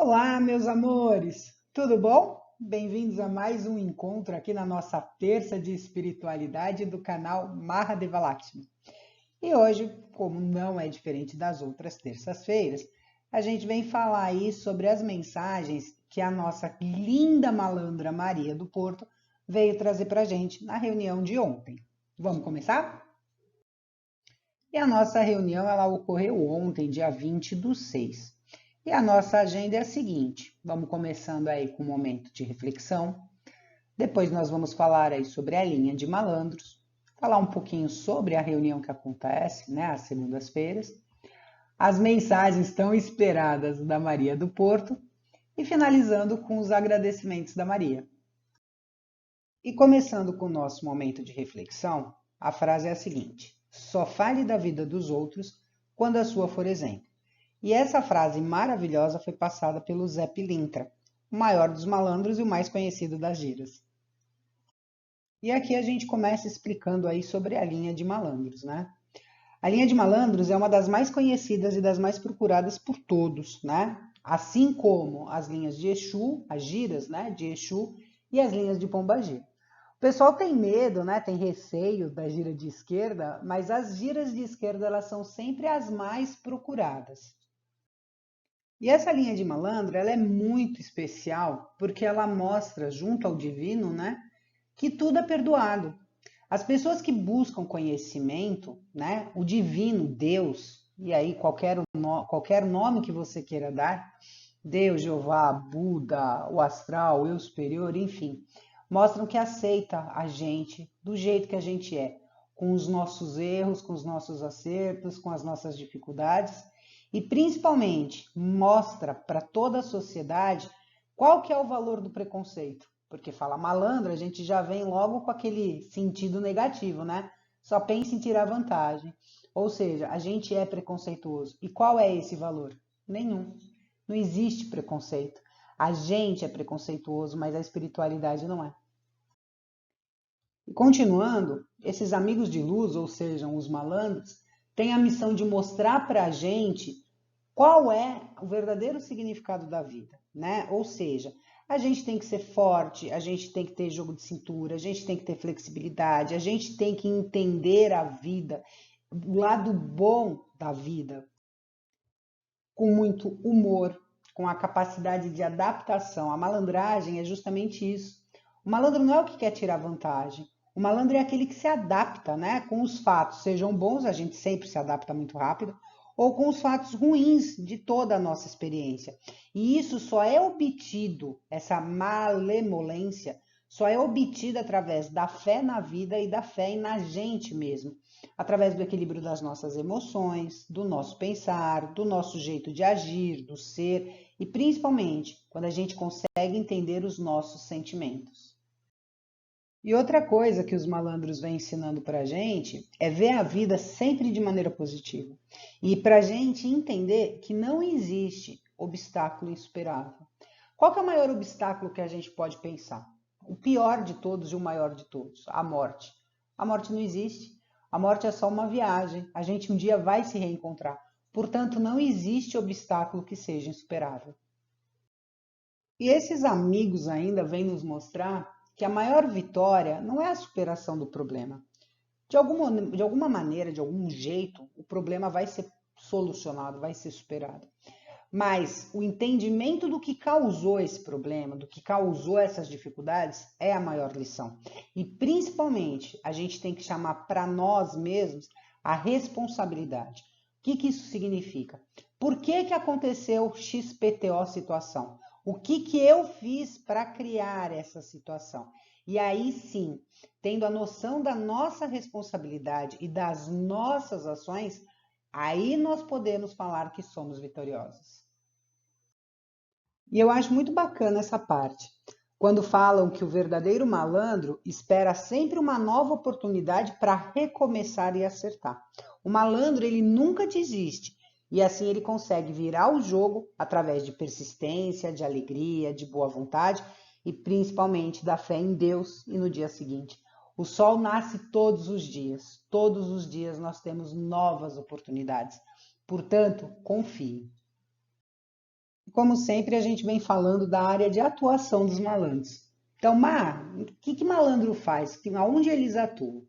Olá, meus amores! Tudo bom? Bem-vindos a mais um encontro aqui na nossa terça de espiritualidade do canal Mahadeva Lakshmi. E hoje, como não é diferente das outras terças-feiras, a gente vem falar aí sobre as mensagens que a nossa linda malandra Maria do Porto veio trazer para a gente na reunião de ontem. Vamos começar? E a nossa reunião ela ocorreu ontem, dia 20/6. E a nossa agenda é a seguinte: vamos começando aí com um momento de reflexão. Depois nós vamos falar aí sobre a linha de malandros, falar um pouquinho sobre a reunião que acontece, né, às segundas-feiras, as mensagens tão esperadas da Maria do Porto e finalizando com os agradecimentos da Maria. E começando com o nosso momento de reflexão, a frase é a seguinte: só fale da vida dos outros quando a sua for exemplo. E essa frase maravilhosa foi passada pelo Zé Pilintra, o maior dos malandros e o mais conhecido das gírias. E aqui a gente começa explicando aí sobre a linha de malandros, né? A linha de malandros é uma das mais conhecidas e das mais procuradas por todos, né? Assim como as linhas de Exu, as giras, né, de Exu e as linhas de Pombagira. O pessoal tem medo, né, tem receio da gira de esquerda, mas as giras de esquerda elas são sempre as mais procuradas. E essa linha de malandro, ela é muito especial porque ela mostra junto ao divino, né, que tudo é perdoado. As pessoas que buscam conhecimento, né, o divino, Deus, e aí qualquer nome que você queira dar, Deus, Jeová, Buda, o astral, o eu superior, enfim, mostram que aceita a gente do jeito que a gente é, com os nossos erros, com os nossos acertos, com as nossas dificuldades, e principalmente mostra para toda a sociedade qual que é o valor do preconceito. Porque fala malandro, a gente já vem logo com aquele sentido negativo, né? Só pensa em tirar vantagem. Ou seja, a gente é preconceituoso. E qual é esse valor? Nenhum. Não existe preconceito. A gente é preconceituoso, mas a espiritualidade não é. E continuando, esses amigos de luz, ou seja, os malandros, têm a missão de mostrar para a gente qual é o verdadeiro significado da vida, né? Ou seja, a gente tem que ser forte, a gente tem que ter jogo de cintura, a gente tem que ter flexibilidade, a gente tem que entender a vida, o lado bom da vida, com muito humor, com a capacidade de adaptação. A malandragem é justamente isso. O malandro não é o que quer tirar vantagem. O malandro é aquele que se adapta, né? Com os fatos, sejam bons, a gente sempre se adapta muito rápido, ou com os fatos ruins de toda a nossa experiência. E isso só é obtido, essa malemolência, só é obtida através da fé na vida e da fé na gente mesmo, através do equilíbrio das nossas emoções, do nosso pensar, do nosso jeito de agir, do ser e principalmente quando a gente consegue entender os nossos sentimentos. E outra coisa que os malandros vêm ensinando para a gente é ver a vida sempre de maneira positiva. E para a gente entender que não existe obstáculo insuperável. Qual que é o maior obstáculo que a gente pode pensar? O pior de todos e o maior de todos, a morte. A morte não existe. A morte é só uma viagem. A gente um dia vai se reencontrar. Portanto, não existe obstáculo que seja insuperável. E esses amigos ainda vêm nos mostrar que a maior vitória não é a superação do problema. De alguma maneira, de algum jeito, o problema vai ser solucionado, vai ser superado. Mas o entendimento do que causou esse problema, do que causou essas dificuldades, é a maior lição. E principalmente, a gente tem que chamar para nós mesmos a responsabilidade. O que isso significa? Por que aconteceu XPTO situação? O que eu fiz para criar essa situação? E aí sim, tendo a noção da nossa responsabilidade e das nossas ações, aí nós podemos falar que somos vitoriosos. E eu acho muito bacana essa parte, quando falam que o verdadeiro malandro espera sempre uma nova oportunidade para recomeçar e acertar. O malandro, ele nunca desiste, e assim ele consegue virar o jogo através de persistência, de alegria, de boa vontade e principalmente da fé em Deus e no dia seguinte. O sol nasce todos os dias nós temos novas oportunidades. Portanto, confie. Como sempre, a gente vem falando da área de atuação dos malandros. Então, o que malandro faz? Aonde eles atuam?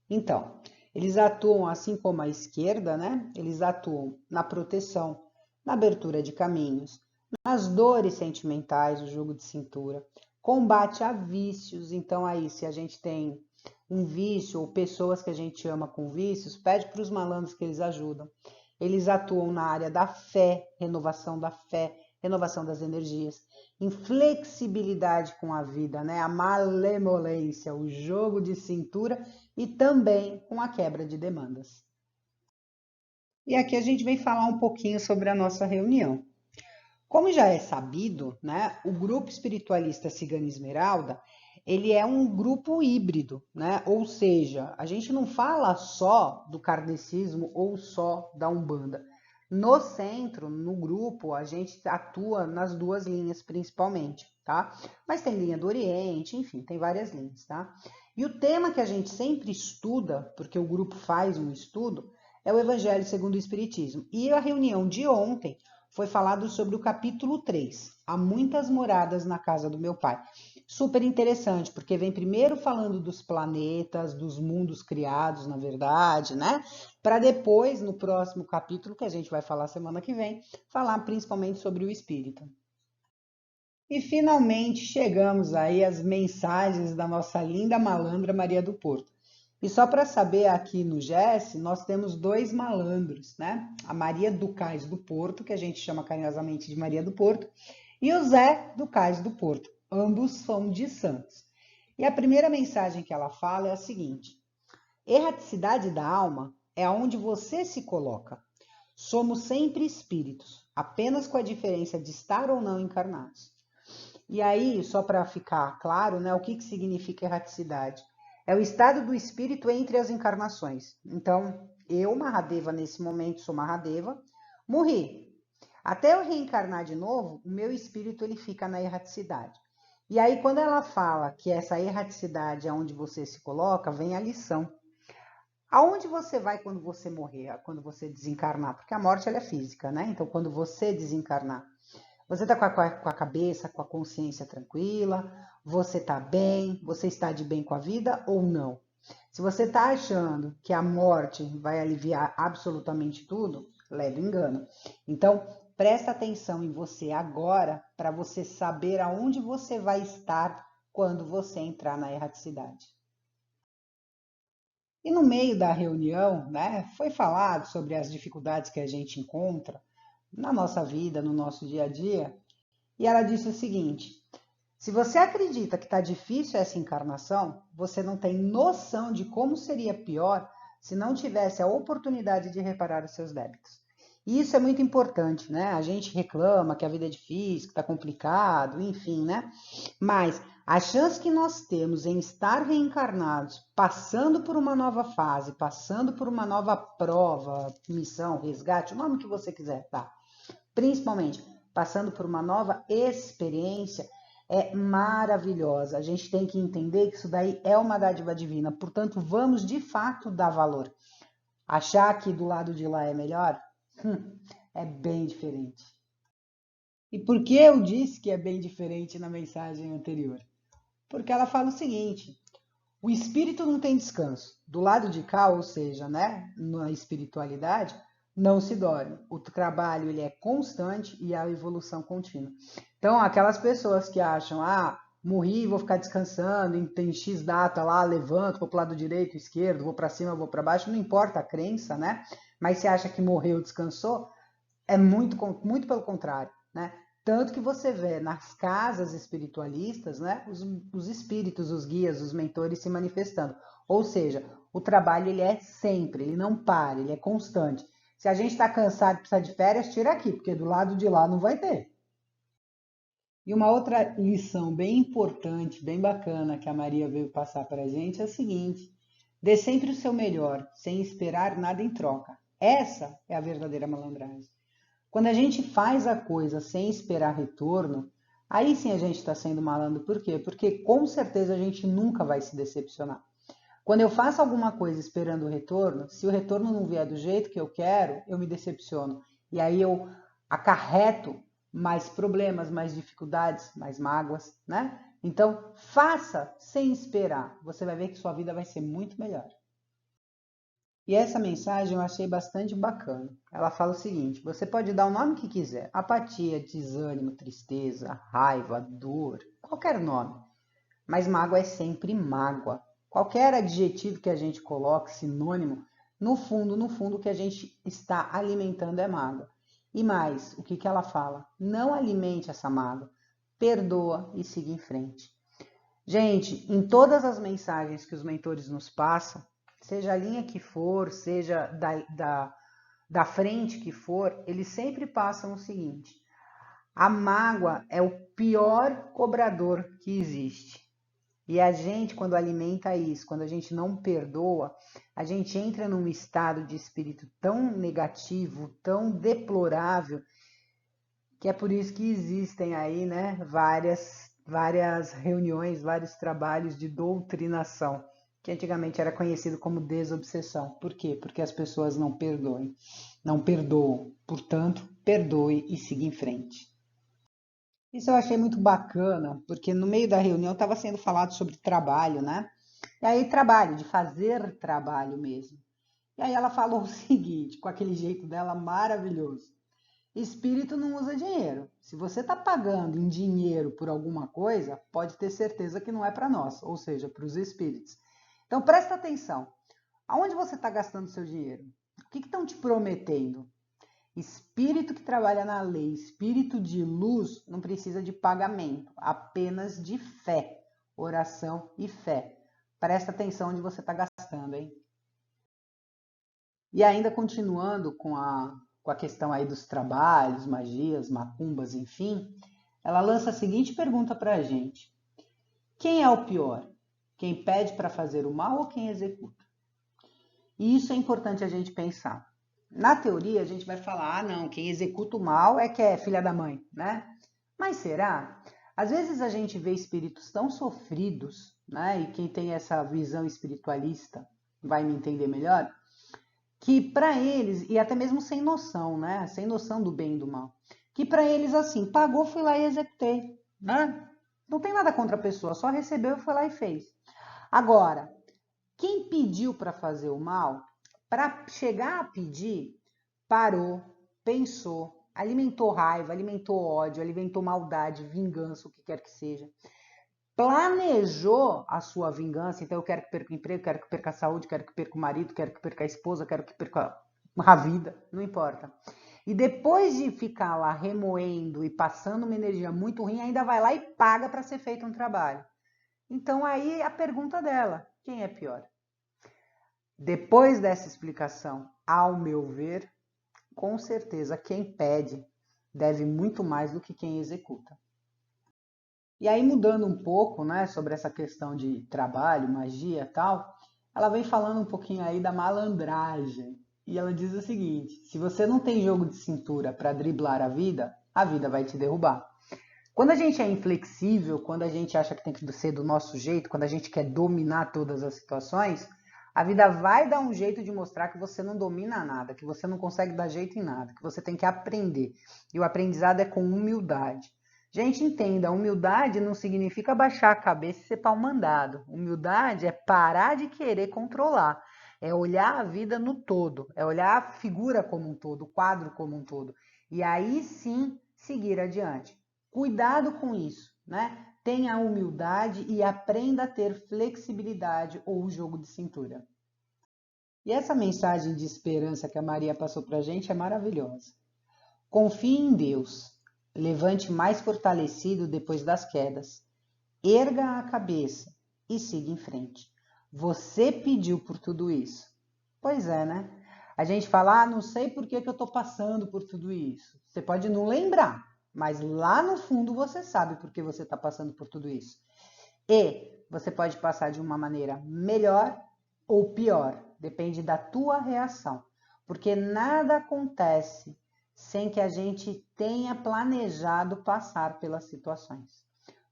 Então, eles atuam assim como a esquerda, né? Eles atuam na proteção, na abertura de caminhos, nas dores sentimentais, o jogo de cintura, combate a vícios. Então, aí, se a gente tem um vício ou pessoas que a gente ama com vícios, pede para os malandros que eles ajudam. Eles atuam na área da fé, renovação das energias, inflexibilidade com a vida, né? A malemolência, o jogo de cintura e também com a quebra de demandas. E aqui a gente vem falar um pouquinho sobre a nossa reunião. Como já é sabido, né, o grupo espiritualista Cigana Esmeralda, ele é um grupo híbrido, né? Ou seja, a gente não fala só do kardecismo ou só da Umbanda. No centro, no grupo, a gente atua nas duas linhas principalmente, tá? Mas tem linha do Oriente, enfim, tem várias linhas, tá? E o tema que a gente sempre estuda, porque o grupo faz um estudo, é o Evangelho segundo o Espiritismo. E a reunião de ontem foi falado sobre o capítulo 3, Há muitas moradas na casa do meu pai. Super interessante, porque vem primeiro falando dos planetas, dos mundos criados, na verdade, né? Para depois, no próximo capítulo, que a gente vai falar semana que vem, falar principalmente sobre o espírito. E finalmente chegamos aí às mensagens da nossa linda malandra Maria do Porto. E só para saber, aqui no GES, nós temos dois malandros, né? A Maria do Cais do Porto, que a gente chama carinhosamente de Maria do Porto, e o Zé do Cais do Porto. Ambos são de Santos. E a primeira mensagem que ela fala é a seguinte: erraticidade da alma é onde você se coloca. Somos sempre espíritos, apenas com a diferença de estar ou não encarnados. E aí, só para ficar claro, né, o que significa erraticidade? É o estado do espírito entre as encarnações. Então, eu, Mahadeva, nesse momento sou Mahadeva, morri. Até eu reencarnar de novo, o meu espírito ele fica na erraticidade. E aí, quando ela fala que essa erraticidade é onde você se coloca, vem a lição. Aonde você vai quando você morrer, quando você desencarnar? Porque a morte ela é física, né? Então, quando você desencarnar, você está com a cabeça, com a consciência tranquila? Você está bem? Você está de bem com a vida ou não? Se você está achando que a morte vai aliviar absolutamente tudo, leve engano. Então, presta atenção em você agora para você saber aonde você vai estar quando você entrar na erraticidade. E no meio da reunião, né, foi falado sobre as dificuldades que a gente encontra na nossa vida, no nosso dia a dia, e ela disse o seguinte: se você acredita que está difícil essa encarnação, você não tem noção de como seria pior se não tivesse a oportunidade de reparar os seus débitos. E isso é muito importante, né? A gente reclama que a vida é difícil, que está complicado, enfim, né? Mas a chance que nós temos em estar reencarnados, passando por uma nova fase, passando por uma nova prova, missão, resgate, o nome que você quiser, tá? Principalmente passando por uma nova experiência, é maravilhosa. A gente tem que entender que isso daí é uma dádiva divina. Portanto, vamos de fato dar valor. Achar que do lado de lá é melhor? É bem diferente. E por que eu disse que é bem diferente na mensagem anterior? Porque ela fala o seguinte: o espírito não tem descanso. Do lado de cá, ou seja, né, na espiritualidade, não se dorme. O trabalho ele é constante e a evolução contínua. Então, aquelas pessoas que acham, morri, vou ficar descansando, tem X data lá, levanto, vou para o lado direito, esquerdo, vou para cima, vou para baixo, não importa a crença, né? Mas você acha que morreu, descansou, é muito pelo contrário, né? Tanto que você vê nas casas espiritualistas, né, os espíritos, os guias, os mentores se manifestando. Ou seja, o trabalho ele é sempre, ele não para, ele é constante. Se a gente está cansado e precisa de férias, tira aqui, porque do lado de lá não vai ter. E uma outra lição bem importante, bem bacana que a Maria veio passar para a gente é a seguinte: dê sempre o seu melhor, sem esperar nada em troca. Essa é a verdadeira malandragem. Quando a gente faz a coisa sem esperar retorno, aí sim a gente está sendo malandro. Por quê? Porque com certeza a gente nunca vai se decepcionar. Quando eu faço alguma coisa esperando o retorno, se o retorno não vier do jeito que eu quero, eu me decepciono. E aí eu acarreto mais problemas, mais dificuldades, mais mágoas, né? Então, faça sem esperar. Você vai ver que sua vida vai ser muito melhor. E essa mensagem eu achei bastante bacana. Ela fala o seguinte: você pode dar o nome que quiser: apatia, desânimo, tristeza, raiva, dor, qualquer nome. Mas mágoa é sempre mágoa. Qualquer adjetivo que a gente coloque, sinônimo, no fundo, o que a gente está alimentando é mágoa. E mais, o que que ela fala? Não alimente essa mágoa. Perdoa e siga em frente. Gente, em todas as mensagens que os mentores nos passam, seja a linha que for, seja da frente que for, eles sempre passam o seguinte: a mágoa é o pior cobrador que existe. E a gente, quando alimenta isso, quando a gente não perdoa, a gente entra num estado de espírito tão negativo, tão deplorável, que é por isso que existem aí, né, várias reuniões, vários trabalhos de doutrinação, que antigamente era conhecido como desobsessão. Por quê? Porque as pessoas não perdoam. Portanto, perdoe e siga em frente. Isso eu achei muito bacana, porque no meio da reunião estava sendo falado sobre trabalho, né? E aí, trabalho, de fazer trabalho mesmo. E aí ela falou o seguinte, com aquele jeito dela maravilhoso: espírito não usa dinheiro. Se você está pagando em dinheiro por alguma coisa, pode ter certeza que não é para nós, ou seja, para os espíritos. Então presta atenção. Aonde você está gastando seu dinheiro? O que estão te prometendo? Espírito que trabalha na lei, espírito de luz, não precisa de pagamento, apenas de fé, oração e fé. Presta atenção onde você está gastando, hein? E ainda continuando com a questão aí dos trabalhos, magias, macumbas, enfim, ela lança a seguinte pergunta para a gente: quem é o pior? Quem pede para fazer o mal ou quem executa? E isso é importante a gente pensar. Na teoria, a gente vai falar, ah, não, quem executa o mal é que é filha da mãe, né? Mas será? Às vezes a gente vê espíritos tão sofridos, né? E quem tem essa visão espiritualista vai me entender melhor, que para eles, e até mesmo sem noção, né? Sem noção do bem e do mal, que para eles, assim, pagou, fui lá e executei, né? Não tem nada contra a pessoa, só recebeu, foi lá e fez. Agora, quem pediu para fazer o mal, para chegar a pedir, parou, pensou, alimentou raiva, alimentou ódio, alimentou maldade, vingança, o que quer que seja. Planejou a sua vingança, então eu quero que perca o emprego, quero que perca a saúde, quero que perca o marido, quero que perca a esposa, quero que perca a vida, não importa. E depois de ficar lá remoendo e passando uma energia muito ruim, ainda vai lá e paga para ser feito um trabalho. Então aí a pergunta dela, quem é pior? Depois dessa explicação, ao meu ver, com certeza quem pede deve muito mais do que quem executa. E aí, mudando um pouco, né, sobre essa questão de trabalho, magia e tal, ela vem falando um pouquinho aí da malandragem. E ela diz o seguinte: se você não tem jogo de cintura para driblar a vida vai te derrubar. Quando a gente é inflexível, quando a gente acha que tem que ser do nosso jeito, quando a gente quer dominar todas as situações, a vida vai dar um jeito de mostrar que você não domina nada, que você não consegue dar jeito em nada, que você tem que aprender. E o aprendizado é com humildade. Gente, entenda, humildade não significa baixar a cabeça e ser pau mandado. Humildade é parar de querer controlar. É olhar a vida no todo, é olhar a figura como um todo, o quadro como um todo. E aí sim seguir adiante. Cuidado com isso, né? Tenha humildade e aprenda a ter flexibilidade ou jogo de cintura. E essa mensagem de esperança que a Maria passou para a gente é maravilhosa. Confie em Deus. Levante mais fortalecido depois das quedas. Erga a cabeça e siga em frente. Você pediu por tudo isso. Pois é, né? A gente fala, ah, não sei por que eu estou passando por tudo isso. Você pode não lembrar, mas lá no fundo você sabe por que você está passando por tudo isso. E você pode passar de uma maneira melhor ou pior, depende da tua reação. Porque nada acontece sem que a gente tenha planejado passar pelas situações.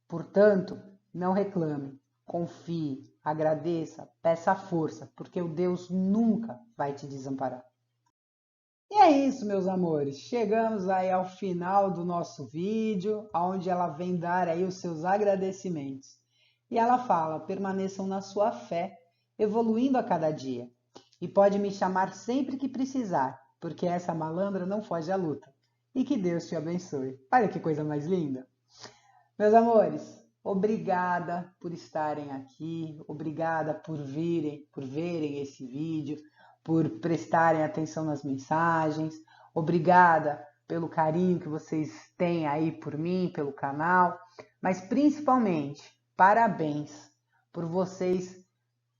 Portanto, não reclame, confie, agradeça, peça força, porque o Deus nunca vai te desamparar. E é isso, meus amores. Chegamos aí ao final do nosso vídeo, onde ela vem dar aí os seus agradecimentos. E ela fala: permaneçam na sua fé, evoluindo a cada dia. E pode me chamar sempre que precisar, porque essa malandra não foge à luta. E que Deus te abençoe. Olha que coisa mais linda. Meus amores, obrigada por estarem aqui, obrigada por verem esse vídeo, por prestarem atenção nas mensagens, obrigada pelo carinho que vocês têm aí por mim, pelo canal, mas principalmente, parabéns por vocês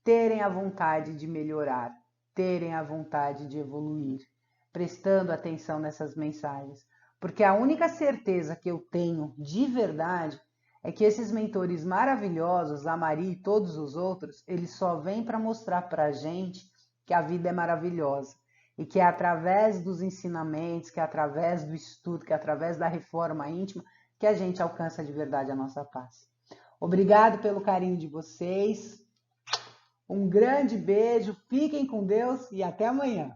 terem a vontade de melhorar, terem a vontade de evoluir, prestando atenção nessas mensagens. Porque a única certeza que eu tenho de verdade é que esses mentores maravilhosos, a Maria e todos os outros, eles só vêm para mostrar para a gente que a vida é maravilhosa e que é através dos ensinamentos, que é através do estudo, que é através da reforma íntima que a gente alcança de verdade a nossa paz. Obrigado pelo carinho de vocês. Um grande beijo, fiquem com Deus e até amanhã.